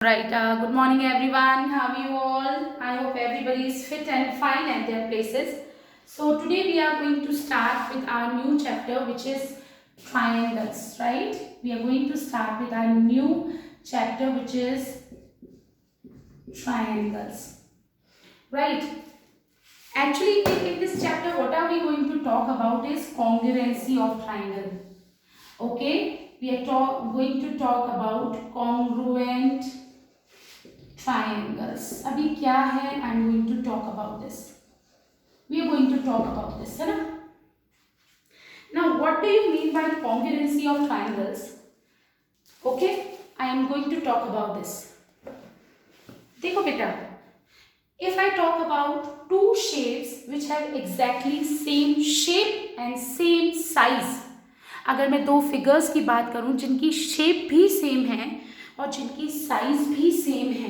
Right, good morning everyone. How are you all? I hope everybody is fit and fine at their places. So today we are going to start with our new chapter, which is triangles, right? We are going to start with our new chapter, which is triangles, right? Actually, in this chapter, what are we going to talk about is congruency of triangle. Okay, we are going to talk about congruent triangles. अभी क्या है? I'm going to talk about this. We are going to talk about this, है ना? Now, what do you mean by congruency of triangles? Okay, I am going to talk about this. देखो बेटा, if I talk about two shapes which have exactly same shape and same size, अगर मैं दो figures की बात करूं जिनकी shape भी सेम है और जिनकी साइज भी सेम है,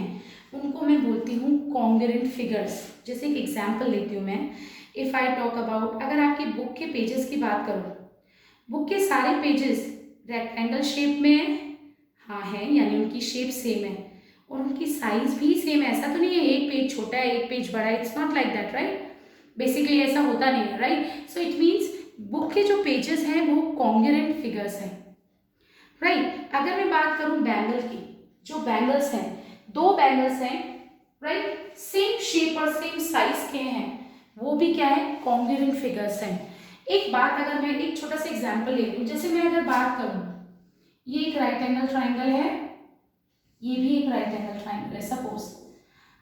उनको मैं बोलती हूँ कॉन्ग्रुएंट फिगर्स. जैसे एक एग्जांपल लेती हूँ मैं. इफ़ आई टॉक अबाउट, अगर आपकी बुक के पेजेस की बात करूँ, बुक के सारे पेजेस रेक्टेंगल शेप में है, हाँ है, यानी उनकी शेप सेम है और उनकी साइज भी सेम है. ऐसा तो नहीं है एक पेज छोटा है एक पेज बड़ा है. It's not like that, right? Basically ऐसा होता नहीं है, right? So it means book के जो पेजेस हैं वो कॉन्ग्रुएंट फिगर्स हैं, राइट? अगर मैं बात करूं बैंगल की, जो बैंगल्स हैं, दो बैंगल्स हैं, राइट, सेम शेप और सेम साइज के हैं, वो भी क्या है? कॉन्ग्रुएंट फिगर्स हैं. एक बात, अगर मैं एक छोटा सा एग्जांपल ले लूं, जैसे मैं अगर बात करूं, ये एक राइट एंगल ट्राइंगल है, ये भी एक राइट एंगल ट्राइंगल है, सपोज.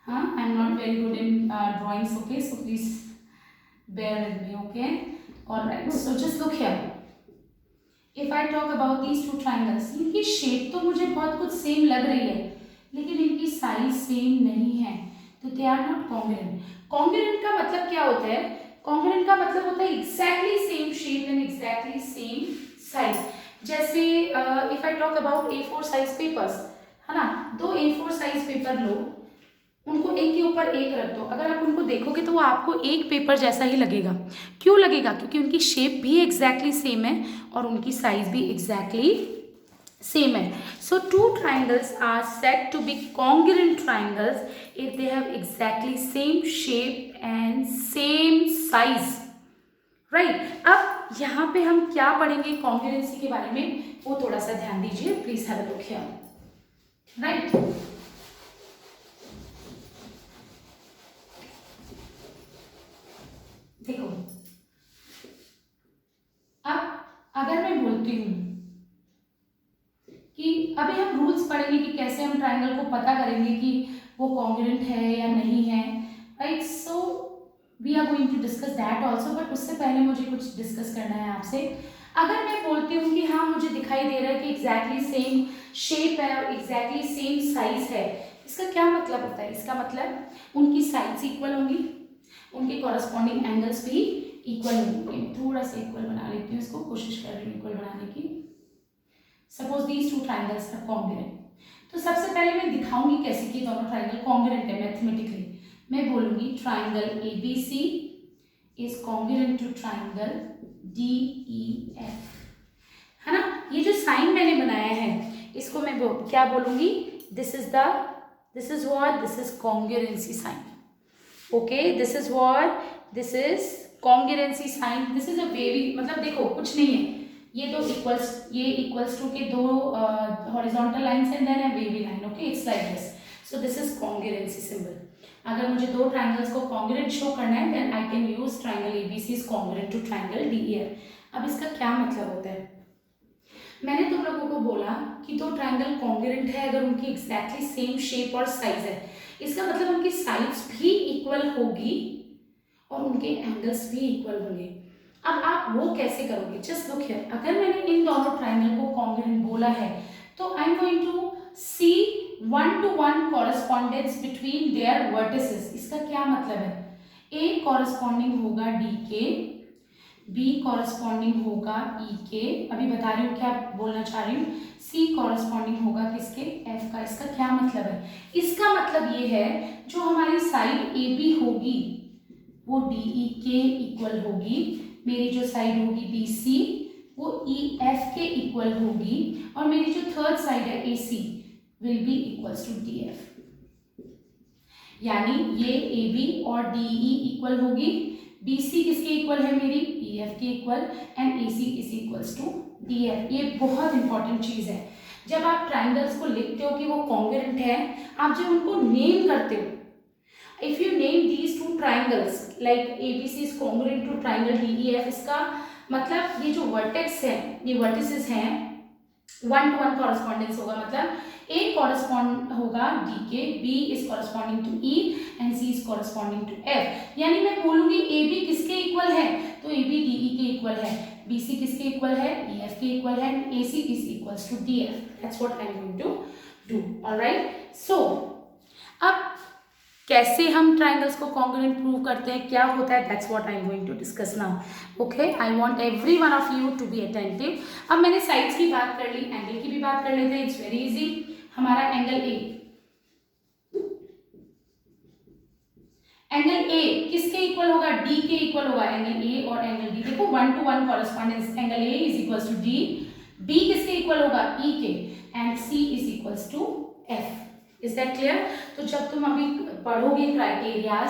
हाँ, I am not very good in drawings, okay, so please bear with me, okay? All right, so just look here. If I talk about these two triangles, इनकी shape तो मुझे बहुत कुछ same लग रही है, लेकिन इनकी साइज सेम नहीं है, तो they are not congruent. Congruent का मतलब क्या होता है? कॉन्ग्रुएंट का मतलब होता है exactly same shape and exactly same size. जैसे if I talk about A4 size papers, है ना, दो A4 साइज पेपर लो, उनको एक के ऊपर एक रख दो, अगर आप उनको देखोगे तो वो आपको एक पेपर जैसा ही लगेगा. क्यों लगेगा? क्योंकि उनकी शेप भी एग्जैक्टली सेम है और उनकी साइज भी एग्जैक्टली सेम है. So two triangles are said to be congruent triangles if they have exactly same shape and same size, right? अब यहाँ पे हम क्या पढ़ेंगे कॉन्ग्रुएंसी के बारे में, वो थोड़ा सा ध्यान दीजिए, please have a look here, right? देखो, अब अगर मैं बोलती हूँ कि अभी हम रूल्स पढ़ेंगे कि कैसे हम ट्राइंगल को पता करेंगे कि वो कॉन्ग्रुएंट है या नहीं है, right? So we are going to discuss that also, but उससे पहले मुझे कुछ डिस्कस करना है आपसे. अगर मैं बोलती हूँ कि हाँ मुझे दिखाई दे रहा है कि एग्जैक्टली सेम शेप है और एग्जैक्टली सेम साइज है, इसका क्या मतलब होता है? इसका मतलब उनकी साइड्स इक्वल होंगी, उनके कॉरस्पॉन्डिंग एंगल्स भी इक्वल होंगे. थोड़ा सा इक्वल बना लेती हूँ इसको, कोशिश कर रही हूँ इक्वल बनाने की. Suppose these two triangles are congruent, तो सबसे पहले मैं दिखाऊंगी कैसे कि दोनों ट्राइंगल कॉन्ग्रुएंट है मैथमेटिकली. मैं बोलूंगी triangle ABC is congruent to triangle DEF, है ना? ये जो साइन मैंने बनाया है इसको मैं क्या बोलूंगी? This is what this is congruency sign. Okay, this is what this is congruency sign. This is a wavy, मतलब देखो कुछ नहीं है, ये दो इक्वल्स टू के दो horizontal lines and then a wavy line. Okay, it's like this. So this is congruency symbol. अगर मुझे दो ट्राइंगल्स को कॉन्ग्रुएंट शो करना है then I can use triangle ABC is congruent to triangle DEF. अब इसका क्या मतलब होता है? मैंने तुम लोगों को बोला कि दो ट्राइंगल कॉन्ग्रुएंट है अगर उनकी एग्जैक्टली सेम शेप और साइज है. इसका मतलब उनकी साइज भी इक्वल होगी और उनके एंगल्स भी इक्वल होंगे. अब आप वो कैसे करोगे? Just look here. अगर मैंने इन दोनों ट्राइंगल को कॉन्ग्रुएंट बोला है तो I am going to see 1-to-1 correspondence between their vertices. इसका क्या मतलब है? A कॉरेस्पॉन्डिंग होगा D के, B कॉरेस्पॉन्डिंग होगा E के, अभी बता रही हूँ क्या बोलना चाह रही हूँ, C कॉरेस्पॉन्डिंग होगा किसके? F का. इसका क्या मतलब है? इसका मतलब ये है जो हमारी साइड AB होगी वो DE के इक्वल होगी, मेरी जो साइड होगी BC वो EF के इक्वल होगी, और मेरी जो थर्ड साइड है AC will be equals to D F. यानी ये ए बी और डी ई इक्वल होगी, बी सी किसके इक्वल है मेरी, ई एफ के equal, and A C is equals to D F. ये बहुत इंपॉर्टेंट चीज है। जब आप ट्राइंगल्स को लिखते हो कि वो कॉन्ग्रुएंट है, आप जब उनको नेम करते हो, if you name these two triangles like A B C is congruent to triangle D E F, इसका मतलब ये जो वर्टेक्स है, ये वर्टिसेस हैं, 1 to 1 कॉरेस्पॉन्डेंस होगा। मतलब A कॉरेस्पॉन्ड होगा D के, B is corresponding to E and C is corresponding to F। यानी मैं बोलूंगी AB किसके इक्वल है, तो AB DE के इक्वल है, BC किसके इक्वल है, EF के इक्वल है, AC is equals to DF। That's what I am going to do. Alright, so अब कैसे हम ट्राइंगल्स को कॉन्ग्रुएंट प्रूव करते हैं, क्या होता है, that's what I am going to discuss now. Okay, I want every one of you to be attentive. अब मैंने साइड्स की बात कर ली, एंगल की भी बात कर लेते हैं। It's very easy. हमारा एंगल ए किसके इक्वल होगा, डी के इक्वल होगा। एंगल ए और एंगल डी, देखो 1 to 1 correspondence, angle A is equals to D, B किसके इक्वल होगा, ई के, and C is equals to F. Is that clear? तो जब तुम अभी पढ़ोगे क्राइटेरियाज,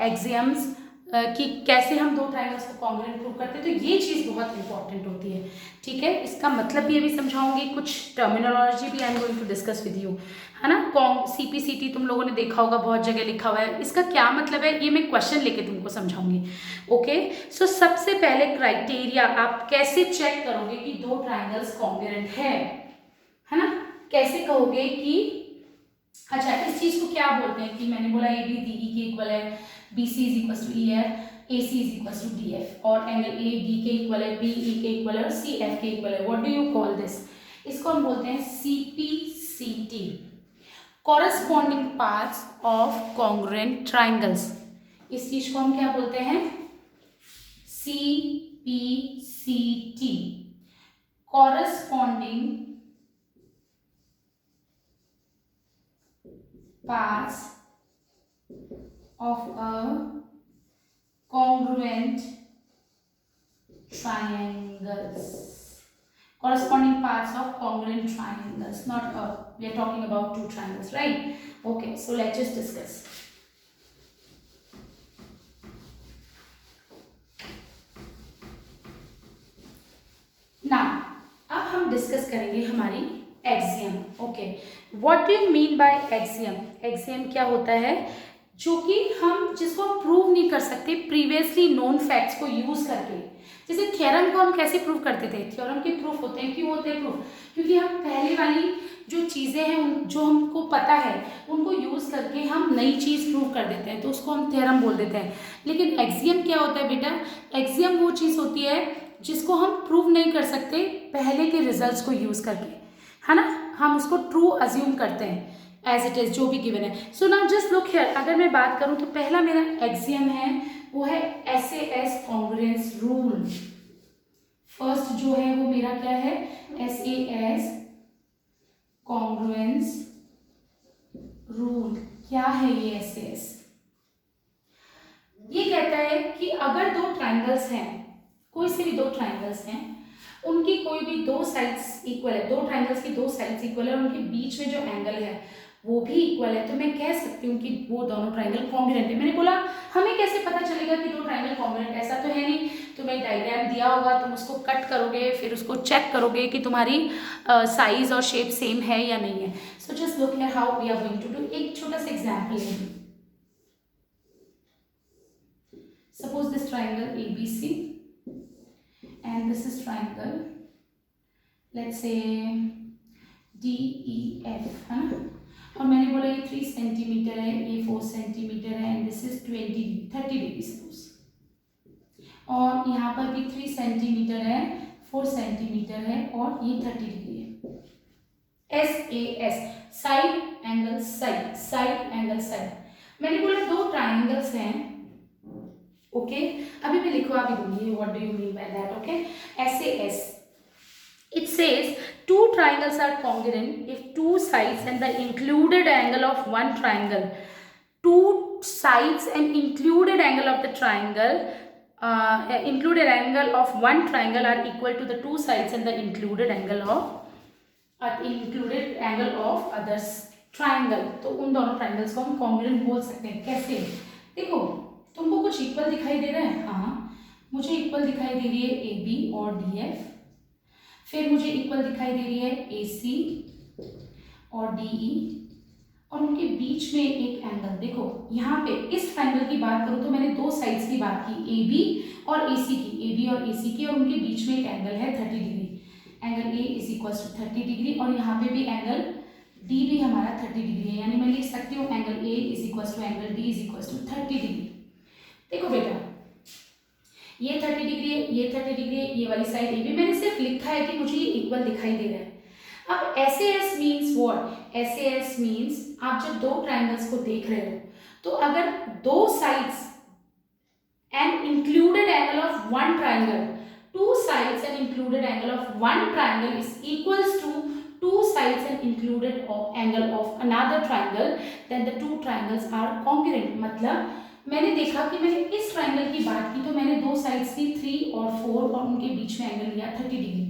एक्सियम्स कि कैसे हम दो ट्राइंगल्स को कॉन्ग्रुएंट प्रूव करते हैं, तो ये चीज़ बहुत इंपॉर्टेंट होती है। ठीक है, इसका मतलब भी अभी समझाऊंगी, कुछ टर्मिनोलॉजी भी I am going to discuss with you, है ना। CPCT तुम लोगों ने देखा होगा, बहुत जगह लिखा हुआ है, इसका क्या मतलब है ये मैं क्वेश्चन लेके तुमको समझाऊंगी। ओके, सो सबसे पहले क्राइटेरिया, आप कैसे चेक करोगे कि दो ट्राइंगल्स कॉन्ग्रुएंट है ना, कैसे कहोगे कि, अच्छा इस चीज को क्या बोलते हैं कि मैंने बोला ए बी डी ई के इक्वल है, B C is equal to E F, A C is equal to D F, और एंगल ए डी के इक्वल है, बी ई के इक्वल है, और सी एफ के इक्वल है। What do you call this? इसको हम बोलते हैं CPCT, corresponding parts of congruent triangles. इस चीज को हम क्या बोलते हैं? CPCT, corresponding parts of a congruent triangles. Corresponding parts of congruent triangles, not we are talking about two triangles, right? Okay, so let's just discuss. Now, अब हम discuss करेंगे हमारी axiom. Okay, what do you mean bye axiom? Axiom क्या होता है, जो कि हम जिसको हम प्रूव नहीं कर सकते प्रीवियसली नोन फैक्ट्स को यूज करके। जैसे थ्योरम को हम कैसे प्रूव करते थे, थ्योरम के प्रूफ होते हैं, क्यों होते हैं प्रूफ? क्योंकि हम पहले वाली जो चीज़ें हैं जो हमको पता है उनको यूज करके हम नई चीज़ प्रूव कर देते हैं, तो उसको हम थ्योरम बोल देते हैं। लेकिन एक्सियम क्या होता है बेटा? एक्सियम वो चीज़ होती है जिसको हम प्रूव नहीं कर सकते पहले के रिजल्ट्स को यूज करके, है ना, हम उसको ट्रू अज्यूम करते हैं एज इट इज, जो भी गिवन है। So now just look here, अगर मैं बात करूं तो पहला मेरा एक्सियम है वो है SAS कॉन्ग्रुएंस रूल। फर्स्ट जो है वो मेरा क्या है, SAS कॉन्ग्रुएंस रूल। क्या है ये SAS? ये कहता है कि अगर दो ट्राइंगल्स हैं, कोई से भी दो ट्राइंगल्स हैं, उनकी कोई भी दो साइड्स इक्वल है, दो ट्राइंगल्स की दो साइड्स इक्वल है, उनके बीच में जो एंगल है वो भी इक्वल है, तो मैं कह सकती हूँ कि वो दोनों ट्राइंगल कॉन्ग्रुएंट है। मैंने बोला हमें कैसे पता चलेगा कि दो ट्राइंगल कॉन्ग्रुएंट? ऐसा तो है नहीं, तुम्हें डायग्राम दिया होगा, तुम उसको कट करोगे, फिर उसको चेक करोगे कि तुम्हारी साइज और शेप सेम है या नहीं है। So just look here how we are going to do. एक छोटा सा एग्जाम्पल लेंगे। Suppose this triangle ABC and this is triangle, let's say DEF, है ना, और मैंने बोला ये 3 सेंटीमीटर है, ये 4 सेंटीमीटर है, and this is 30 degree suppose, और यहाँ पर भी 3 सेंटीमीटर है, 4 सेंटीमीटर है, और ये 30 डिग्री है। SAS, side angle side, side angle side. मैंने बोला दो ट्राइंगल्स हैं, ओके, अभी मैं लिखवा भी दूंगी what do you mean by that. Okay, SAS, it says two triangles are congruent if two sides and the included angle of one triangle, two sides and included angle of the triangle, included angle of one triangle are equal to the two sides and the included angle of included angle of others triangle, तो उन दोनों triangles को हम congruent बोल सकते हैं। कैसे? देखो, तुमको कुछ इक्वल दिखाई दे रहा है, हाँ मुझे इक्वल दिखाई दे रही है ए बी और डी एफ, फिर मुझे इक्वल दिखाई दे रही है ए सी और डी ई, और उनके बीच में एक एंगल। देखो यहाँ पे इस ट्राइंगल की बात करूँ तो मैंने दो साइड्स की बात की, ए बी और ए सी की, ए बी और ए सी की, और उनके बीच में एक एंगल है 30 degree, angle A is equal to 30 degree, और यहाँ पे भी एंगल डी भी हमारा 30 डिग्री है, यानी मैं लिख सकती हूँ angle A is equal to angle D is equal to 30 degree. देखो बेटा, ये 30 डिग्री है, ये 30 डिग्री है, ये वाली साइड ए बी, मैंने सिर्फ लिखा है कि मुझे ये इक्वल दिखाई दे रहा है। अब SAS means what? SAS means आप जब दो ट्राइंगल्स को देख रहे हो तो अगर दो sides and included angle of one triangle, two sides and included angle of one triangle is equals to two sides and included angle of another triangle, then the two triangles are congruent. मतलब मैंने देखा कि मैंने इस triangle की बात की तो मैंने दो साइड्स की 3 और 4 और उनके बीच में एंगल लिया 30 डिग्री।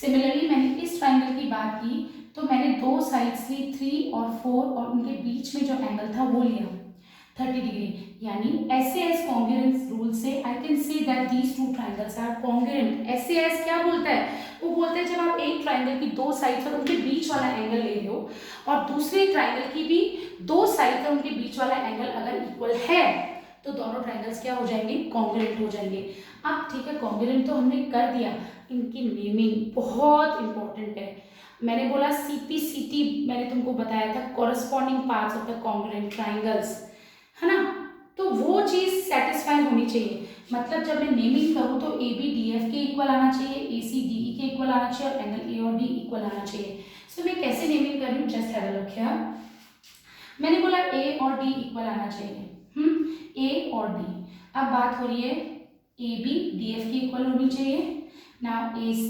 सिमिलरली मैंने इस ट्राइंगल की बात की तो मैंने दो साइड्स ली 3 और 4 और उनके बीच में जो एंगल था वो लिया 30 डिग्री। यानी SAS कॉन्ग्रुएंस रूल से I can say that these two triangles are congruent. SAS क्या बोलता है? वो बोलता है जब आप एक ट्राइंगल की दो साइड्स और उनके बीच वाला एंगल ले रहे हो और दूसरे ट्राइंगल की भी दो साइड्स और उनके बीच वाला एंगल अगर इक्वल है तो दोनों ट्राइंगल्स क्या हो जाएंगे? कॉन्ग्रुएंट हो जाएंगे। अब ठीक है, कॉन्ग्रुएंट तो हमने कर दिया, इनकी नेमिंग बहुत इंपॉर्टेंट है। मैंने बोला CPCT, मैंने तुमको बताया था corresponding parts of the congruent triangles, है ना? तो वो चीज़ सेटिस्फाई होनी चाहिए। मतलब जब मैं नेमिंग करूँ तो ABDF के इक्वल आना चाहिए, ACDE के इक्वल आना चाहिए और एंगल A और D इक्वल आना चाहिए। सो मैं कैसे नेमिंग कर रही हूँ, just have a look here. मैंने बोला A और D इक्वल आना चाहिए, A और D। अब बात हो रही है AB DF के इक्वल होनी चाहिए, नाउ AC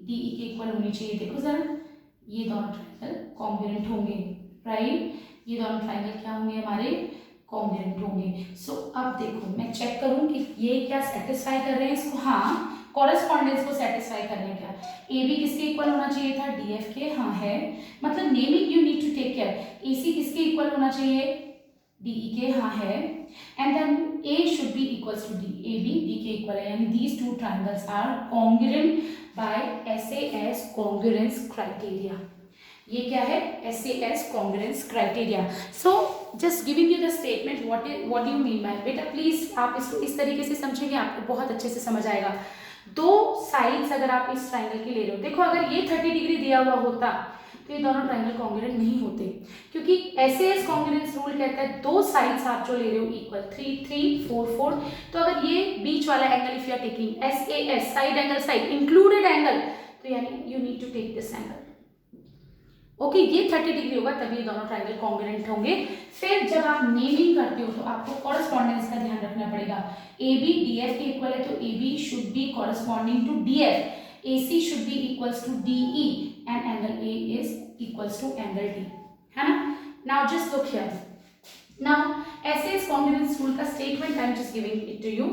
DE के इक्वल होनी चाहिए। देखो जरा, ये दोनों ट्राइंगल कॉन्ग्रुएंट होंगे, राइट? ये दोनों ट्राइंगल क्या होंगे? हमारे कॉन्ग्रुएंट होंगे। सो अब देखो, मैं चेक करूं कि ये क्या सेटिस्फाई कर रहे हैं इसको। हाँ, कॉरेस्पॉन्डेंस को सेटिस्फाई कर रहे हैं क्या? AB किसके इक्वल होना चाहिए था? DF के, हाँ है। मतलब naming you need to take care. AC किसके इक्वल होना चाहिए? DE के, हाँ है। And then A should be equals to D, AB D के इक्वल है, यानी these two triangles are congruent by SAS congruence criteria. ये क्या है? SAS congruence criteria. So just giving you the statement, what do you mean by? बेटा please आप इसको इस तरीके से समझेंगे, आपको बहुत अच्छे से समझ आएगा। दो साइड्स अगर आप इस ट्राइंगल की ले रहे हो, देखो अगर ये 30 डिग्री दिया हुआ होता तो ये दोनों ट्राइंगल कॉन्ग्रुएंट नहीं होते, क्योंकि SAS कॉन्ग्रुएंस रूल कहता है दो साइड्स आप जो ले रहे हो इक्वल, 3 3 4 4, तो अगर ये बीच वाला angle if you are taking SAS side angle side included angle, तो यानी you need to take this angle. Okay, ये 30 डिग्री होगा तभी दोनों ट्राइंगल कॉन्ग्रुएंट होंगे। फिर जब आप नेमिंग करते हो तो आपको कॉरेस्पॉन्डेंस का ध्यान रखना पड़ेगा। AB DF के इक्वल है तो AB should be corresponding to DF, AC should be equals to DE and angle A is equals to angle D, है ना? Now just look here, now SAS congruence rule का statement I am just giving it to you.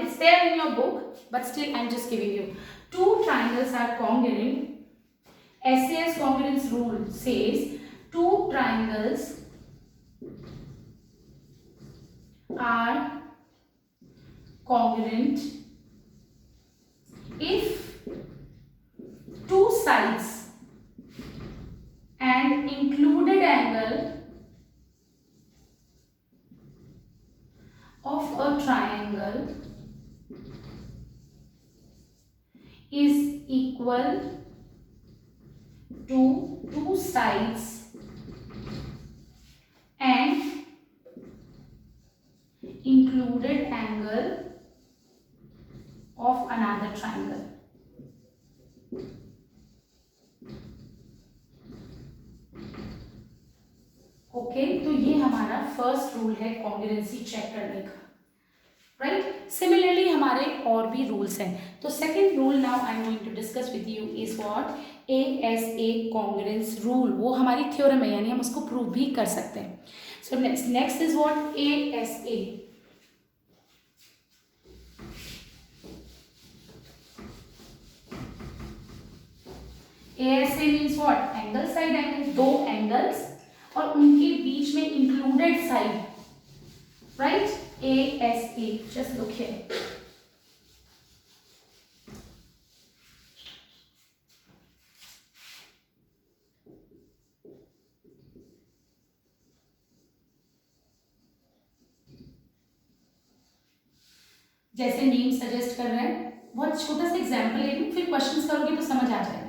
It's there in your book, but still I am just giving you. Two triangles are congruent. SAS congruence rule says two triangles are congruent if two sides and included angle of a triangle is equal to two sides and included angle of another triangle. Okay, तो ये हमारा first rule है congruency check करने का, right? Similarly हमारे और भी rules हैं। तो second rule now I am going to discuss with you is what? ASA congruence rule. वो हमारी थ्योरम है, यानी हम उसको प्रूव भी कर सकते हैं। So next is what? ASA। ASA means what, angle side angle, दो एंगल्स और उनके बीच में included side, right, ASA, just look here. जैसे नेम सजेस्ट कर रहा है, बहुत छोटा सा एग्जांपल ले लूं, फिर क्वेश्चंस करोगे तो समझ आ जाएगा।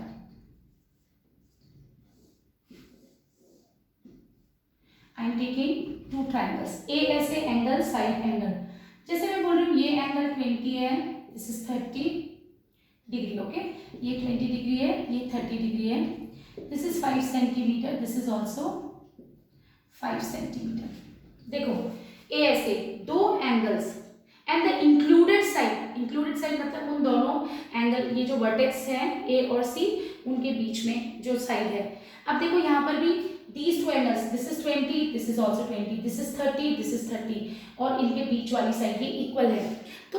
I am taking two triangles, ASA angle, side angle. जैसे मैं बोल रही हूँ ये एंगल 20 है, दिस इज 30 डिग्री, ओके, ये 20 डिग्री है, ये 30 डिग्री है, this is 5 centimetre, this is also 5 centimetre. देखो ASA, दो angles and the included side, included side मतलब उन दोनों एंगल, ये जो वर्टेक्स है A और C, उनके बीच में जो साइड है। अब देखो यहाँ पर भी these two angles, this is 20, this is also 20, this is 30, this is 30, और इनके बीच वाली साइड ये इक्वल है। तो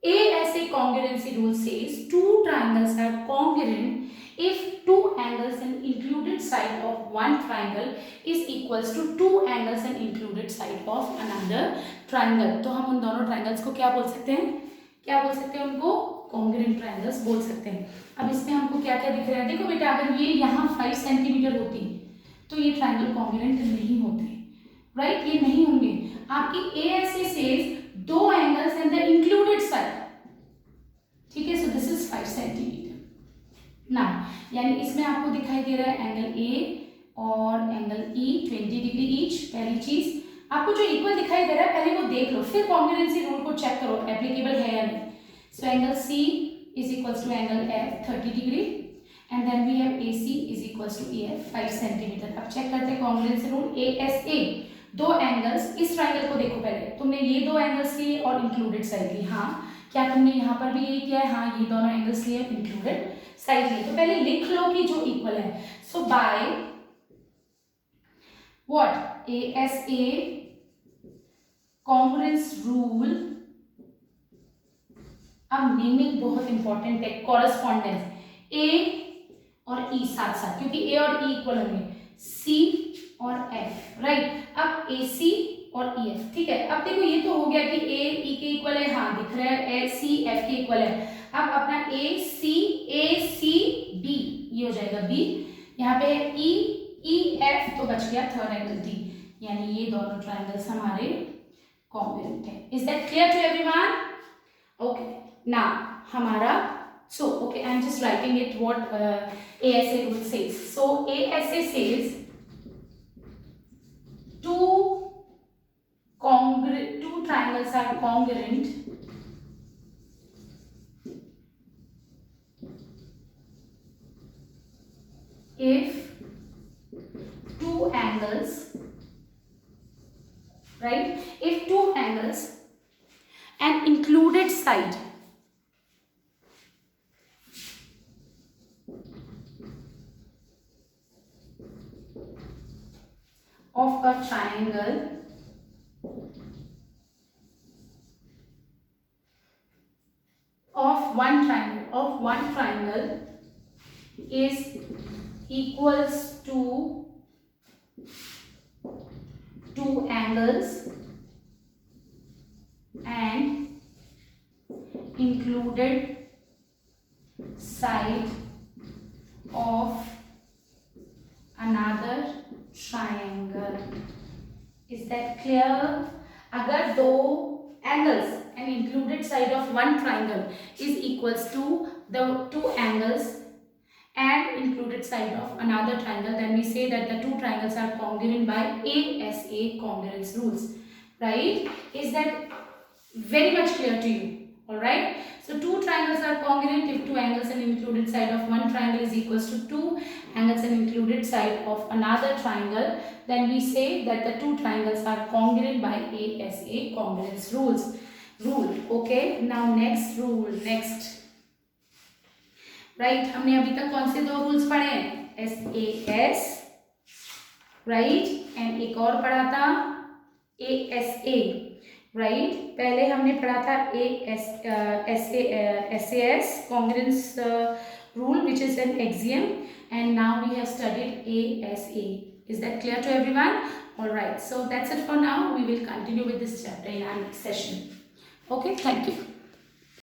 ASA congruency rule says two triangles are congruent if two angles and included side of one triangle is equals to two angles and included side of another triangle। तो हम उन दोनों triangles को क्या बोल सकते हैं, क्या बोल सकते हैं उनको, congruent triangles बोल सकते हैं। अब इसमें हमको क्या क्या दिख रहा है, देखो बेटा, अगर ये यहाँ 5 सेंटीमीटर होती तो ये ट्राइंगल कॉन्ग्रुएंट नहीं होते, राइट, ये नहीं होंगे। आपकी ASA सेज दो angles and the included side, ठीक है, सो दिस इज 5 सेंटीमीटर ना, यानी इसमें आपको दिखाई दे रहा है एंगल A और एंगल E 20 डिग्री ईच। पहली चीज आपको जो इक्वल दिखाई दे रहा है पहले वो देख लो, फिर कॉन्ग्रुएंसी रूल को चेक करो एप्लीकेबल है या नहीं। So angle C is equals to angle F 30 degree and then we have AC is equals to EF 5 centimetre. अब चेक करते हैं कॉन्ग्रुएंसी रूल। ASA, दो एंगल्स, इस ट्राइंगल को देखो, पहले तुमने ये दो एंगल्स लिए और इंक्लूडेड साइड ली, हाँ, क्या तुमने यहाँ पर भी यही किया है, हाँ, ये दोनों एंगल्स लिए, इंक्लूडेड साइड लिए। तो पहले लिख लो कि जो इक्वल है। So by what, ASA congruence rule. अब नेमिंग बहुत इंपॉर्टेंट है, कॉरेस्पॉन्डेंस A और E साथ साथ, क्योंकि A और E इक्वल होंगे, C और F, राइट। अब AC और EF, ठीक है। अब देखो ये तो हो गया कि A E के इक्वल है, हाँ दिख रहा है, C F के इक्वल है। अब अपना AC B ये हो जाएगा B, यहाँ पे E EF तो बच गया थर्ड एंगल D, यानी ये दोनों ट्राइंगल्स हमारे कॉन्ग्रुएंट है। Is that clear to everyone? Okay, now हमारा, so okay, I'm just writing it what ASA rule says. So ASA says two triangles are congruent if two angles, right, if two angles and included side of a triangle of one triangle is equals to two angles and included side of another triangle. Is that clear? अगर दो angles and included side of one triangle is equals to the two angles and included side of another triangle, then we say that the two triangles are congruent by ASA congruence rules, right? Is that very much clear to you? All right, so two triangles are congruent if two angles and included side of one triangle is equals to two angles and included side of another triangle, then we say that the two triangles are congruent by ASA congruence rule. Okay, now next rule, next, right, हमने अभी तक कौन से दो rules पढ़े हैं, SAS, right, and एक और पढ़ा था ASA, राइट। पहले हमने पढ़ा था SAS congruence rule, which is an axiom, and now we have studied ASA. Is that clear to everyone? Alright, so that's it for now. We will continue with this chapter in our next session. Okay, thank you.